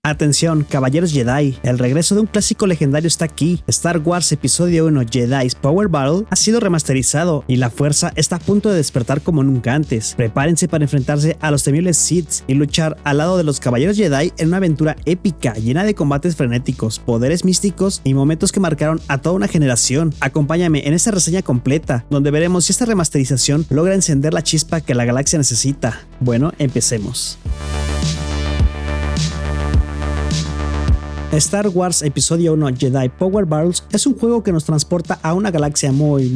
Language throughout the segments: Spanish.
Atención, caballeros Jedi, el regreso de un clásico legendario está aquí. Star Wars Episodio 1 Jedi's Power Battle ha sido remasterizado y la fuerza está a punto de despertar como nunca antes. Prepárense para enfrentarse a los temibles Sith y luchar al lado de los caballeros Jedi en una aventura épica llena de combates frenéticos, poderes místicos y momentos que marcaron a toda una generación. Acompáñame en esta reseña completa, donde veremos si esta remasterización logra encender la chispa que la galaxia necesita. Bueno, empecemos. Star Wars Episodio 1 Jedi Power Battles es un juego que nos transporta a una galaxia muy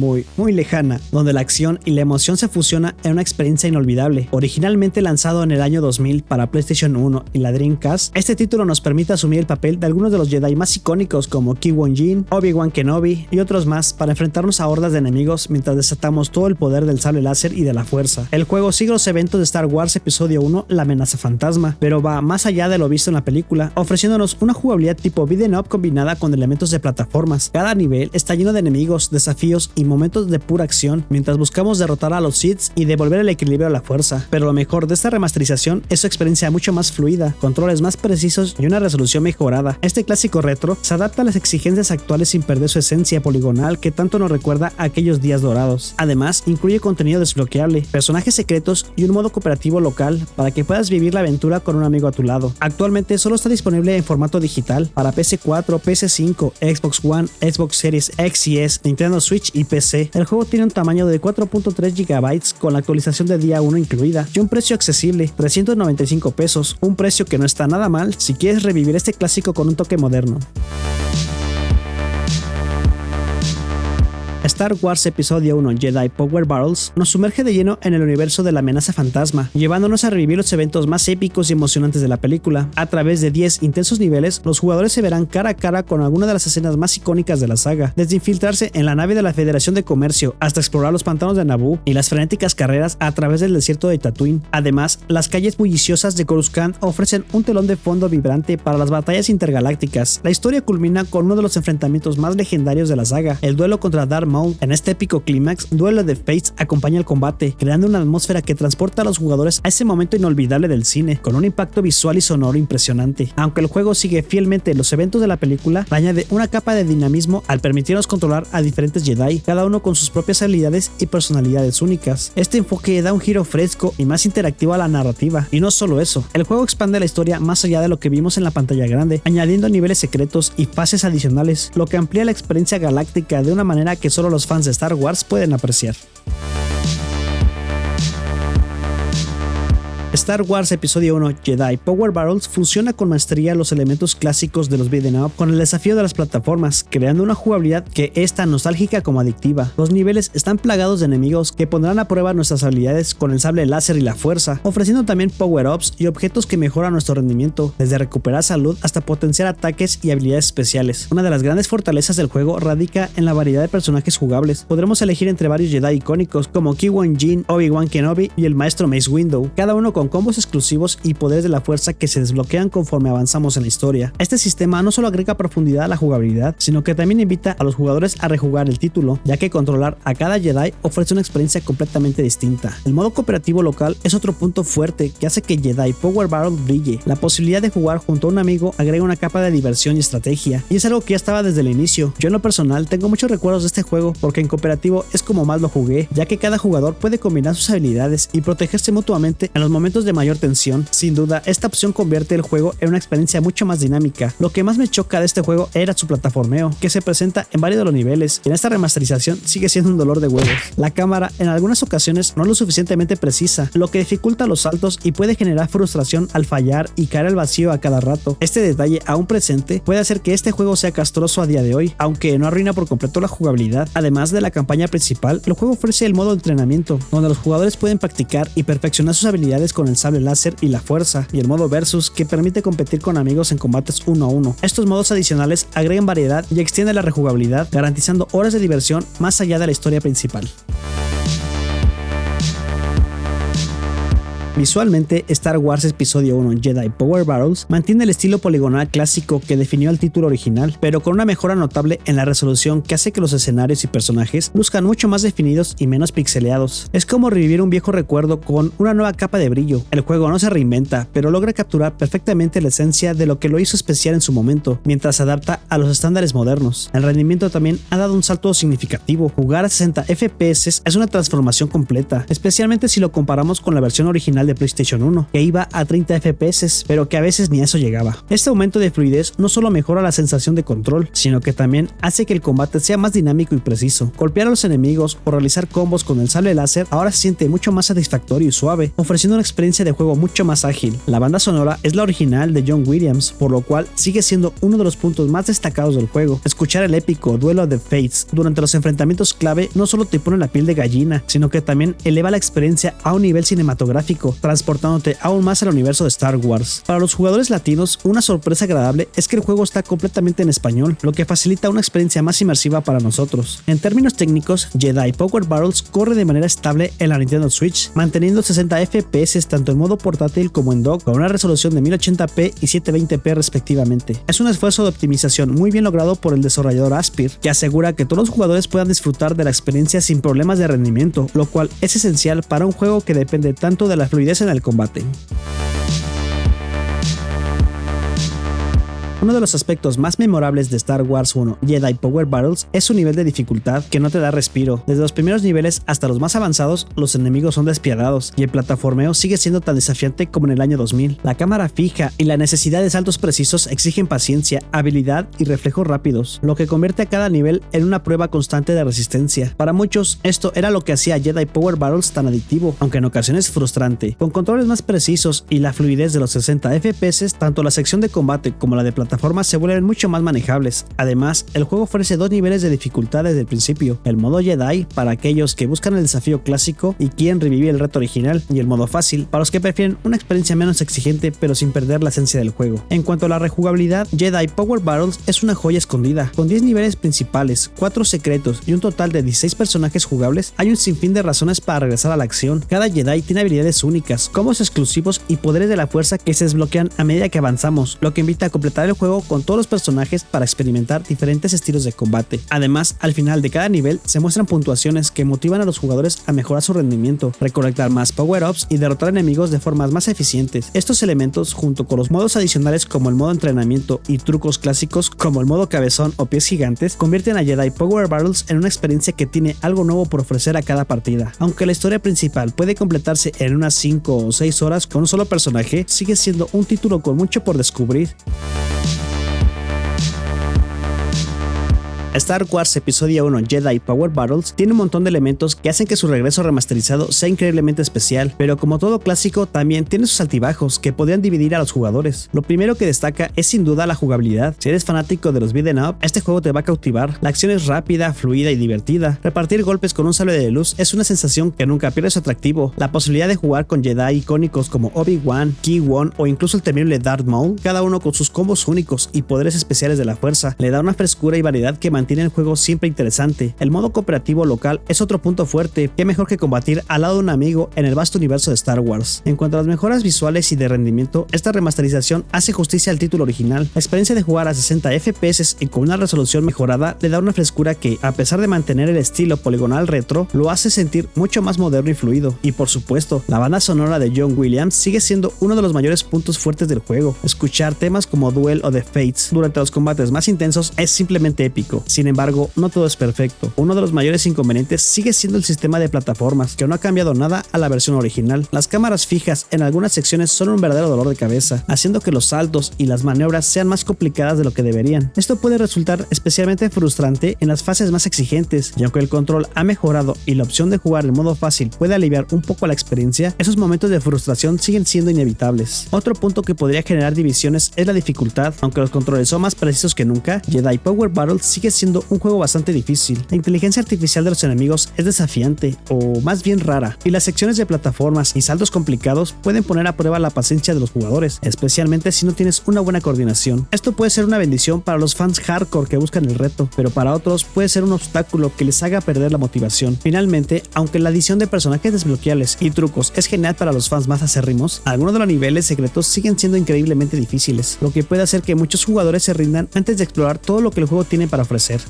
lejana, donde la acción y la emoción se fusionan en una experiencia inolvidable. Originalmente lanzado en el año 2000 para PlayStation 1 y la Dreamcast, este título nos permite asumir el papel de algunos de los Jedi más icónicos como Qui-Gon Jinn, Obi-Wan Kenobi y otros más para enfrentarnos a hordas de enemigos mientras desatamos todo el poder del sable láser y de la fuerza. El juego sigue los eventos de Star Wars Episodio 1 La amenaza fantasma, pero va más allá de lo visto en la película, ofreciéndonos una jugabilidad tipo beat'em up combinada con elementos de plataformas. Cada nivel está lleno de enemigos, desafíos y momentos de pura acción, mientras buscamos derrotar a los Sith y devolver el equilibrio a la fuerza. Pero lo mejor de esta remasterización es su experiencia mucho más fluida, controles más precisos y una resolución mejorada. Este clásico retro se adapta a las exigencias actuales sin perder su esencia poligonal que tanto nos recuerda a aquellos días dorados. Además, incluye contenido desbloqueable, personajes secretos y un modo cooperativo local para que puedas vivir la aventura con un amigo a tu lado. Actualmente solo está disponible en formato digital para PS4, PS5, Xbox One, Xbox Series X y S, Nintendo Switch y PC. El juego tiene un tamaño de 4.3 GB con la actualización de día 1 incluida y un precio accesible, 395 pesos, un precio que no está nada mal si quieres revivir este clásico con un toque moderno. Star Wars Episodio 1 Jedi Power Battles nos sumerge de lleno en el universo de la amenaza fantasma, llevándonos a revivir los eventos más épicos y emocionantes de la película. A través de 10 intensos niveles, los jugadores se verán cara a cara con algunas de las escenas más icónicas de la saga, desde infiltrarse en la nave de la Federación de Comercio hasta explorar los pantanos de Naboo y las frenéticas carreras a través del desierto de Tatooine. Además, las calles bulliciosas de Coruscant ofrecen un telón de fondo vibrante para las batallas intergalácticas. La historia culmina con uno de los enfrentamientos más legendarios de la saga, el duelo contra Darth Maul. En este épico clímax, Duelo de Fates acompaña el combate, creando una atmósfera que transporta a los jugadores a ese momento inolvidable del cine, con un impacto visual y sonoro impresionante. Aunque el juego sigue fielmente los eventos de la película, le añade una capa de dinamismo al permitirnos controlar a diferentes Jedi, cada uno con sus propias habilidades y personalidades únicas. Este enfoque da un giro fresco y más interactivo a la narrativa, y no solo eso, el juego expande la historia más allá de lo que vimos en la pantalla grande, añadiendo niveles secretos y fases adicionales, lo que amplía la experiencia galáctica de una manera que solo los fans de Star Wars pueden apreciar. Star Wars Episodio 1 Jedi Power Battles fusiona con maestría los elementos clásicos de los beat'em up con el desafío de las plataformas, creando una jugabilidad que es tan nostálgica como adictiva. Los niveles están plagados de enemigos que pondrán a prueba nuestras habilidades con el sable láser y la fuerza, ofreciendo también power-ups y objetos que mejoran nuestro rendimiento, desde recuperar salud hasta potenciar ataques y habilidades especiales. Una de las grandes fortalezas del juego radica en la variedad de personajes jugables. Podremos elegir entre varios Jedi icónicos como Qui-Gon Jinn, Obi-Wan Kenobi y el maestro Mace Windu, cada uno con combos exclusivos y poderes de la fuerza que se desbloquean conforme avanzamos en la historia. Este sistema no solo agrega profundidad a la jugabilidad, sino que también invita a los jugadores a rejugar el título, ya que controlar a cada Jedi ofrece una experiencia completamente distinta. El modo cooperativo local es otro punto fuerte que hace que Jedi Power Battle brille. La posibilidad de jugar junto a un amigo agrega una capa de diversión y estrategia, y es algo que ya estaba desde el inicio. Yo en lo personal tengo muchos recuerdos de este juego porque en cooperativo es como más lo jugué, ya que cada jugador puede combinar sus habilidades y protegerse mutuamente en los momentos de mayor tensión. Sin duda, esta opción convierte el juego en una experiencia mucho más dinámica. Lo que más me choca de este juego era su plataformeo, que se presenta en varios de los niveles, y en esta remasterización sigue siendo un dolor de huevos. La cámara en algunas ocasiones no es lo suficientemente precisa, lo que dificulta los saltos y puede generar frustración al fallar y caer al vacío a cada rato. Este detalle aún presente puede hacer que este juego sea castroso a día de hoy, aunque no arruina por completo la jugabilidad. Además de la campaña principal, el juego ofrece el modo de entrenamiento, donde los jugadores pueden practicar y perfeccionar sus habilidades con el sable láser y la fuerza, y el modo versus, que permite competir con amigos en combates 1 a 1. Estos modos adicionales agregan variedad y extienden la rejugabilidad, garantizando horas de diversión más allá de la historia principal. Visualmente, Star Wars Episodio 1 Jedi Power Battles mantiene el estilo poligonal clásico que definió el título original, pero con una mejora notable en la resolución que hace que los escenarios y personajes luzcan mucho más definidos y menos pixeleados. Es como revivir un viejo recuerdo con una nueva capa de brillo. El juego no se reinventa, pero logra capturar perfectamente la esencia de lo que lo hizo especial en su momento, mientras se adapta a los estándares modernos. El rendimiento también ha dado un salto significativo. Jugar a 60 FPS es una transformación completa, especialmente si lo comparamos con la versión original de PlayStation 1, que iba a 30 FPS, pero que a veces ni a eso llegaba. Este aumento de fluidez no solo mejora la sensación de control, sino que también hace que el combate sea más dinámico y preciso. Golpear a los enemigos o realizar combos con el sable láser ahora se siente mucho más satisfactorio y suave, ofreciendo una experiencia de juego mucho más ágil. La banda sonora es la original de John Williams, por lo cual sigue siendo uno de los puntos más destacados del juego. Escuchar el épico duelo de Fates durante los enfrentamientos clave no solo te pone la piel de gallina, sino que también eleva la experiencia a un nivel cinematográfico, transportándote aún más al universo de Star Wars. Para los jugadores latinos, una sorpresa agradable es que el juego está completamente en español, lo que facilita una experiencia más inmersiva para nosotros. En términos técnicos, Jedi Power Battles corre de manera estable en la Nintendo Switch, manteniendo 60 FPS tanto en modo portátil como en dock, con una resolución de 1080p y 720p respectivamente. Es un esfuerzo de optimización muy bien logrado por el desarrollador Aspyr, que asegura que todos los jugadores puedan disfrutar de la experiencia sin problemas de rendimiento, lo cual es esencial para un juego que depende tanto de la fluidez en el combate. Uno de los aspectos más memorables de Star Wars 1 Jedi Power Battles es su nivel de dificultad que no te da respiro. Desde los primeros niveles hasta los más avanzados, los enemigos son despiadados y el plataformeo sigue siendo tan desafiante como en el año 2000. La cámara fija y la necesidad de saltos precisos exigen paciencia, habilidad y reflejos rápidos, lo que convierte a cada nivel en una prueba constante de resistencia. Para muchos, esto era lo que hacía Jedi Power Battles tan adictivo, aunque en ocasiones frustrante. Con controles más precisos y la fluidez de los 60 FPS, tanto la sección de combate como la de plataformas se vuelven mucho más manejables. Además, el juego ofrece dos niveles de dificultad desde el principio: el modo Jedi para aquellos que buscan el desafío clásico y quieren revivir el reto original, y el modo fácil para los que prefieren una experiencia menos exigente pero sin perder la esencia del juego. En cuanto a la rejugabilidad, Jedi Power Battles es una joya escondida. Con 10 niveles principales, 4 secretos y un total de 16 personajes jugables, hay un sinfín de razones para regresar a la acción. Cada Jedi tiene habilidades únicas, combos exclusivos y poderes de la fuerza que se desbloquean a medida que avanzamos, lo que invita a completar el juego con todos los personajes para experimentar diferentes estilos de combate. Además, al final de cada nivel se muestran puntuaciones que motivan a los jugadores a mejorar su rendimiento, recolectar más power-ups y derrotar enemigos de formas más eficientes. Estos elementos, junto con los modos adicionales como el modo entrenamiento y trucos clásicos como el modo cabezón o pies gigantes, convierten a Jedi Power Battles en una experiencia que tiene algo nuevo por ofrecer a cada partida. Aunque la historia principal puede completarse en unas 5 o 6 horas con un solo personaje, sigue siendo un título con mucho por descubrir. Star Wars Episodio 1 Jedi Power Battles tiene un montón de elementos que hacen que su regreso remasterizado sea increíblemente especial, pero como todo clásico también tiene sus altibajos que podrían dividir a los jugadores. Lo primero que destaca es sin duda la jugabilidad. Si eres fanático de los beat'em up, este juego te va a cautivar. La acción es rápida, fluida y divertida. Repartir golpes con un sable de luz es una sensación que nunca pierde su atractivo. La posibilidad de jugar con Jedi icónicos como Obi-Wan, Ki-Gon o incluso el temible Darth Maul, cada uno con sus combos únicos y poderes especiales de la fuerza, le da una frescura y variedad que mantiene el juego siempre interesante. El modo cooperativo local es otro punto fuerte. Qué mejor que combatir al lado de un amigo en el vasto universo de Star Wars. En cuanto a las mejoras visuales y de rendimiento, esta remasterización hace justicia al título original. La experiencia de jugar a 60 FPS y con una resolución mejorada le da una frescura que, a pesar de mantener el estilo poligonal retro, lo hace sentir mucho más moderno y fluido. Y por supuesto, la banda sonora de John Williams sigue siendo uno de los mayores puntos fuertes del juego. Escuchar temas como Duel o The Fates durante los combates más intensos es simplemente épico. Sin embargo, no todo es perfecto. Uno de los mayores inconvenientes sigue siendo el sistema de plataformas, que no ha cambiado nada a la versión original. Las cámaras fijas en algunas secciones son un verdadero dolor de cabeza, haciendo que los saltos y las maniobras sean más complicadas de lo que deberían. Esto puede resultar especialmente frustrante en las fases más exigentes, y aunque el control ha mejorado y la opción de jugar en modo fácil puede aliviar un poco la experiencia, esos momentos de frustración siguen siendo inevitables. Otro punto que podría generar divisiones es la dificultad. Aunque los controles son más precisos que nunca, Jedi Power Battles sigue siendo siendo un juego bastante difícil. La inteligencia artificial de los enemigos es desafiante, o más bien rara, y las secciones de plataformas y saltos complicados pueden poner a prueba la paciencia de los jugadores, especialmente si no tienes una buena coordinación. Esto puede ser una bendición para los fans hardcore que buscan el reto, pero para otros puede ser un obstáculo que les haga perder la motivación. Finalmente, aunque la adición de personajes desbloqueables y trucos es genial para los fans más acérrimos, algunos de los niveles secretos siguen siendo increíblemente difíciles, lo que puede hacer que muchos jugadores se rindan antes de explorar todo lo que el juego tiene para ofrecer.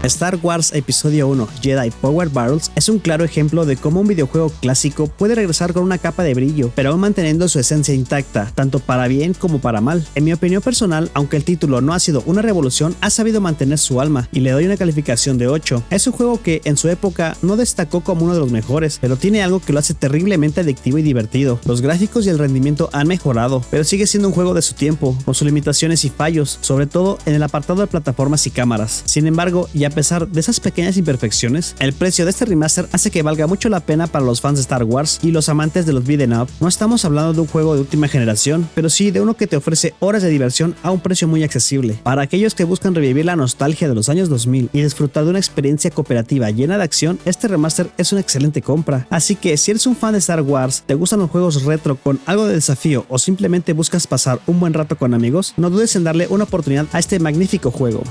Star Wars Episodio 1 Jedi Power Battles es un claro ejemplo de cómo un videojuego clásico puede regresar con una capa de brillo, pero aún manteniendo su esencia intacta, tanto para bien como para mal. En mi opinión personal, aunque el título no ha sido una revolución, ha sabido mantener su alma y le doy una calificación de 8. Es un juego que en su época no destacó como uno de los mejores, pero tiene algo que lo hace terriblemente adictivo y divertido. Los gráficos y el rendimiento han mejorado, pero sigue siendo un juego de su tiempo, con sus limitaciones y fallos, sobre todo en el apartado de plataformas y cámaras. Sin embargo, y a pesar de esas pequeñas imperfecciones, el precio de este remaster hace que valga mucho la pena para los fans de Star Wars y los amantes de los beat'em up. No estamos hablando de un juego de última generación, pero sí de uno que te ofrece horas de diversión a un precio muy accesible. Para aquellos que buscan revivir la nostalgia de los años 2000 y disfrutar de una experiencia cooperativa llena de acción, este remaster es una excelente compra. Así que si eres un fan de Star Wars, te gustan los juegos retro con algo de desafío o simplemente buscas pasar un buen rato con amigos, no dudes en darle una oportunidad a este magnífico juego.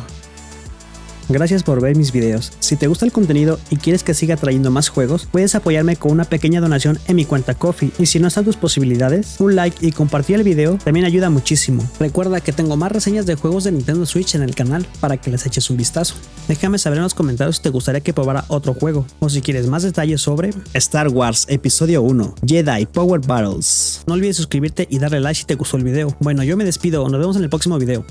Gracias por ver mis videos. Si te gusta el contenido y quieres que siga trayendo más juegos, puedes apoyarme con una pequeña donación en mi cuenta Ko-fi. Y si no están tus posibilidades, un like y compartir el video también ayuda muchísimo. Recuerda que tengo más reseñas de juegos de Nintendo Switch en el canal para que les eches un vistazo. Déjame saber en los comentarios si te gustaría que probara otro juego o si quieres más detalles sobre Star Wars Episodio 1 Jedi Power Battles. No olvides suscribirte y darle like si te gustó el video. Bueno, yo me despido, nos vemos en el próximo video.